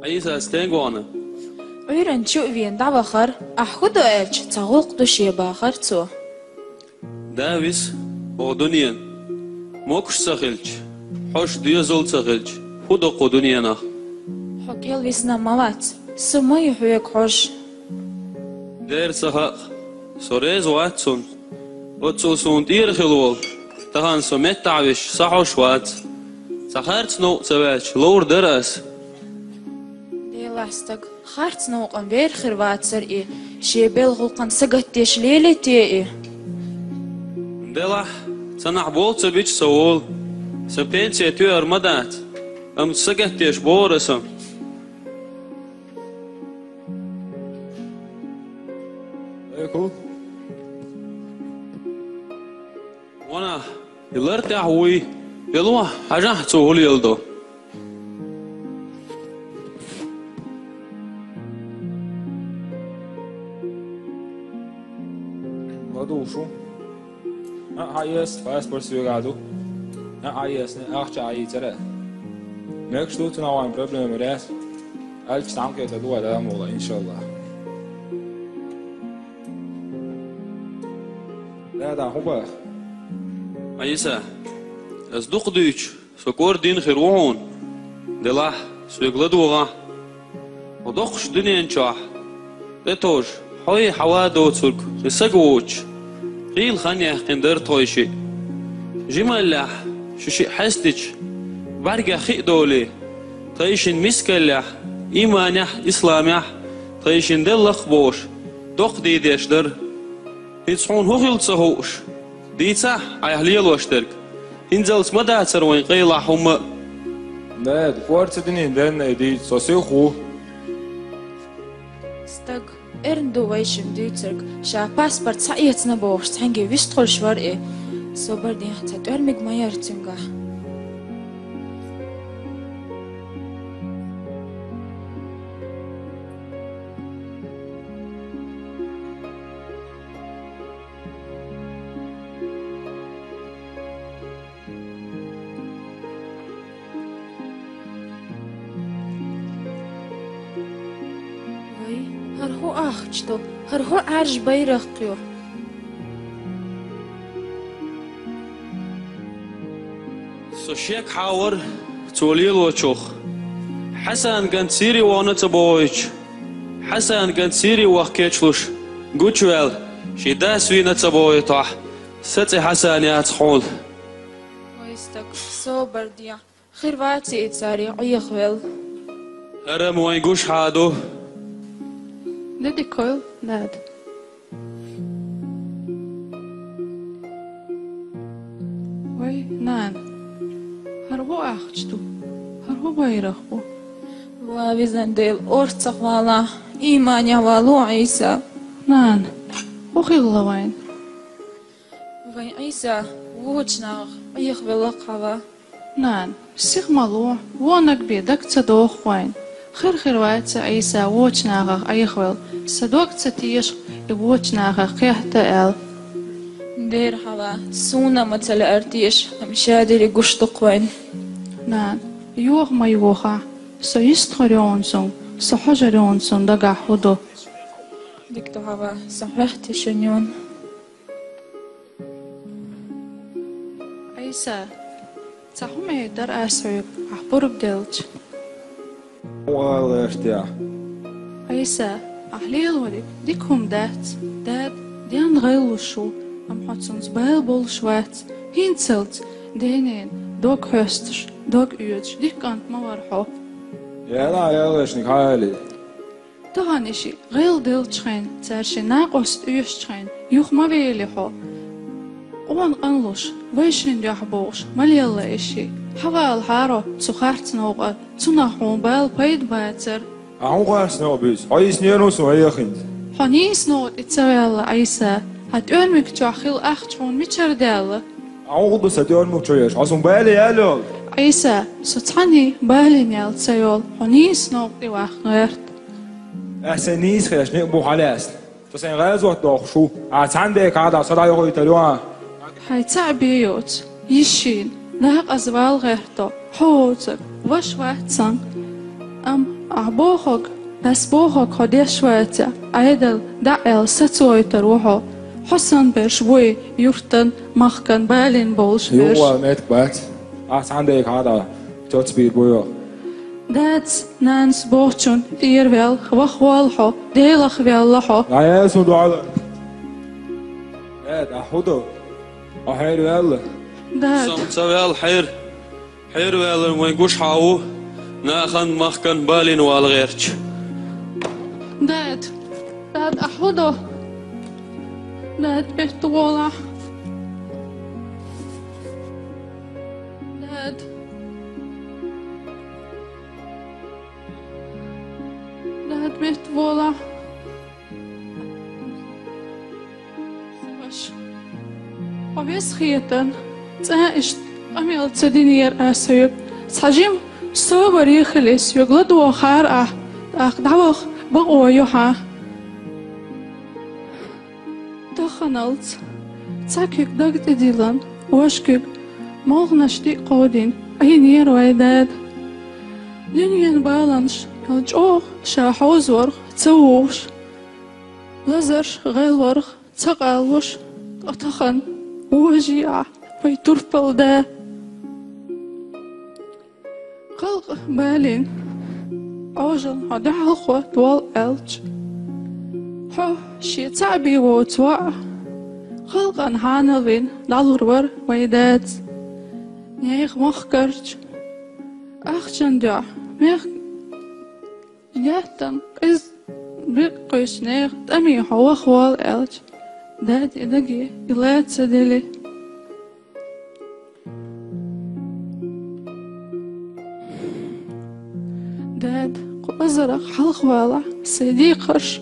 عيسى استنقوانا عيران شوفين دعوة خر أحكدو إلش تغوق دوشي باخر تو داويس او دنيا موكش سخلش حوش ديزول سخلش خودو قو دنيانا حق يلويسنا موات سمو يحويك حوش دير سخاق سوريز واتسون واتسوسون دير خلول تهان سمت تعوش صحوش وات سخارت نو سواج لور درس دي لاستك خارت نوقن بير خروات سر شي بيلغلقن سقتيش ليلي تي دلح سنح بول سبيش سوول سبينسي تيو ارمدات سقتيش بورسم ايكو وانا يلرت احوي يلوه حاجة تسوهول يلدو شو؟ عايز فاس برسيوغادو عايز أخشى عايز ترى نكش تو تناوين بروبلم مريس ألف تعمق يتدوى ده مولا إن شاء الله لا ده هو عيسى أصدق ديش سكور دين خيرون دلح سيغلدوغا ودقش دنيا انشاح دتوش حوي حوادو تسرق خسقوش قيل خانيا قندر طويشي جمالح ششي حستش برقا خي دولي طيشن مسكلح إيمانح إسلامح طيشن دلخ بوش دق ديديش در هيتصحون هوخيل تصهوش ديتصح عيهليل واشترك هنزل سمدا تسروين قيلا هم لا فورت دنين دن دي سوسيخو ستك إرندو ويشم ديترك شا باسبورت سايتنا بوش تهنجي ويشتغل شوار صبر دي حتى تورمج ما يرتنجا هرهو آخجتو هرهو عرج بيرقيو سوشيك حاور توليل وشوخ حسن كان سيري وانا تبويج حسن كان سيري وحكيتشلوش قوتشوال شي داس وينا تبويطح ستي حسن يا تحول ويستك صبر دي خيرواتي اتساري عيخويل أرم وينقوش حادو ندي كويل ناد وي نان هربو أخجتو هربو بيرخبو وابزن ديل أورتق والا إيمان يوالو عيسى نان وخي غلوين وين عيسى ووجناغ عيخويل قوا نان سيخ مالو وانك بيدك تدوخ وين خير واتس عيسى ووجناغ أيخويل صدوق تتيش يوجناغ قيحتا دير حوا سونا مثل أرتيش مشادر يقشتق وين نان يوغ ما يوغا سو يستخريونسون سو حجريونسون دقا حدو ديكتو حوا صحيحتي شنيون عيسى تحومي در أسعيب أحبور بدلج والله ارتاح عيسى أحليل ولي ديكهم داد ديان غيل وشو أم حدسون زبايل بول شوات هينتلت دينين دوك هستش دوك يوتش ديك أنت ما ورحو يلا شنك حالي تهانيشي غيل دلتشخين تارشي ناقوست يوشتشخين يوخ ما بيليحو وان قنلوش ويشين يحبوش مليلا إشي حوال حارو تسخارت نوغا تنحون بايل بايد باتر أهو قاس نوبيس عايز نيروس وهي خند حنيس نوت اتسويلا عيسى هتقولمك تحخيل أختشون ميتشردالا أهو قدس هتيون مكتويش عصم بالي يالو عيسى ستحني بالي نيال تسيول حنيس نوت إواخنغرت أحسن نيس خيش نقبو حلاس تسين غاز وقت شو عندك عاد صدا يغوي تلوان هيتعبيوت يشين نهق أزوال غيرتو حوتك وش واتسان أحبوخك أسبوخك هديش واتع عيدل دعيل ستويت روحو حسن برش بوي يورتن مخكن بالين بولش برش هو مات بات عندك هذا توت بيد بويو دات نانس بوچون إيرويل وخوالحو ديلخ ويالحو لا يسمو دعاء داد أحودو أحير ويالله دات سمتوال حير ويل وينقوش حاو ناخن مخكن بالين والغيرش دات أحودو دات بيتولا دات بيتولا سواش وبيس خيتن تايش أميل تدينير أسيب تحجيم صوبر يخلص يغلطوا خار دعوخ بقوا يوحا دخنلت تاكيك دقت ديلان واشكيك مالغناش دي قودين أي نير ويداد دنيان بالانش الجوغ شاحوز ورغ تسووش لزرش غيل ورغ تقالوش أتخن وجيع ويترفل دا قلق بالين أوجن هدع الخوة طوال ألج حو شي تعبي وتوع خلقا هانلين دالور ويدات نيخ مخكرج أخجن دع ميخ جاتن إز بقيش نيخ تأمي حوا خوال ألج داد إدقي إلات سدلي داد قزرق حلخوالا سيدي قرش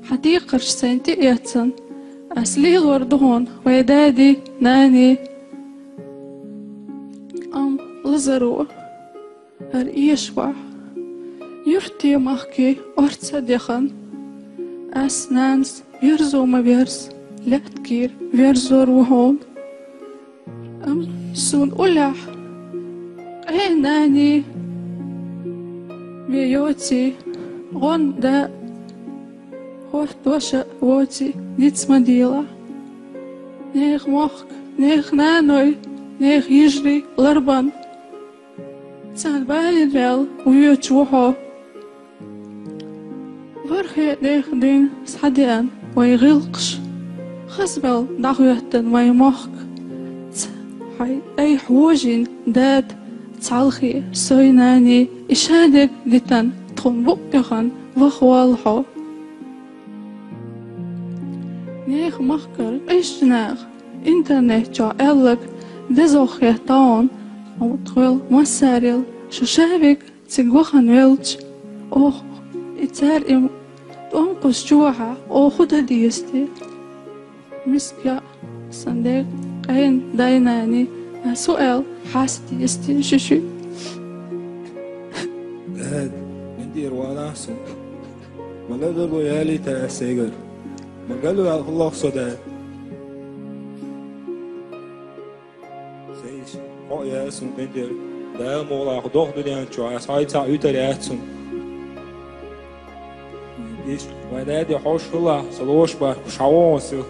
حدي قرش سنتي ياتن أسلي الوردهون ويدادي ناني لزرو هرئيشوا يرتي مخكي أرتصديخن أسنانس يرزو ما بيرز لاتكير بيرزور وهون سون أولح أي ناني بيوتي غون دا هوت وشا ووتي نيتس مديلة نيخ مخك نيخ نانوي نيخ يجري لربان تسان بالي ريال ويوتشوحو فرخي نيخ دين سحديان ويغلقش خسبل دعويتن ويمخك حي أي حوجين داد تعلخي سويناني إشادك ديتن تنبقخن وخوالحو نيخ مخكر إيش ناخ إنترنت جا ألك دزوخ يهتاون أو تخويل مساريل شو شابك تقوخن ويلج أوه إتار تنقص جوعها أو خدا ديستي مسكا صندوق أين دايناني سؤال حاستي يستي ششي داد ندير وانا سو ما قدروا يالي تأسيقر ما قالوا يا الله صداد سيش قو يا سو ندير دا مولا خدوخ دنيا شو عساي تا يتر ياتسون ديش ودادي حوش الله صلوش با شعوان سو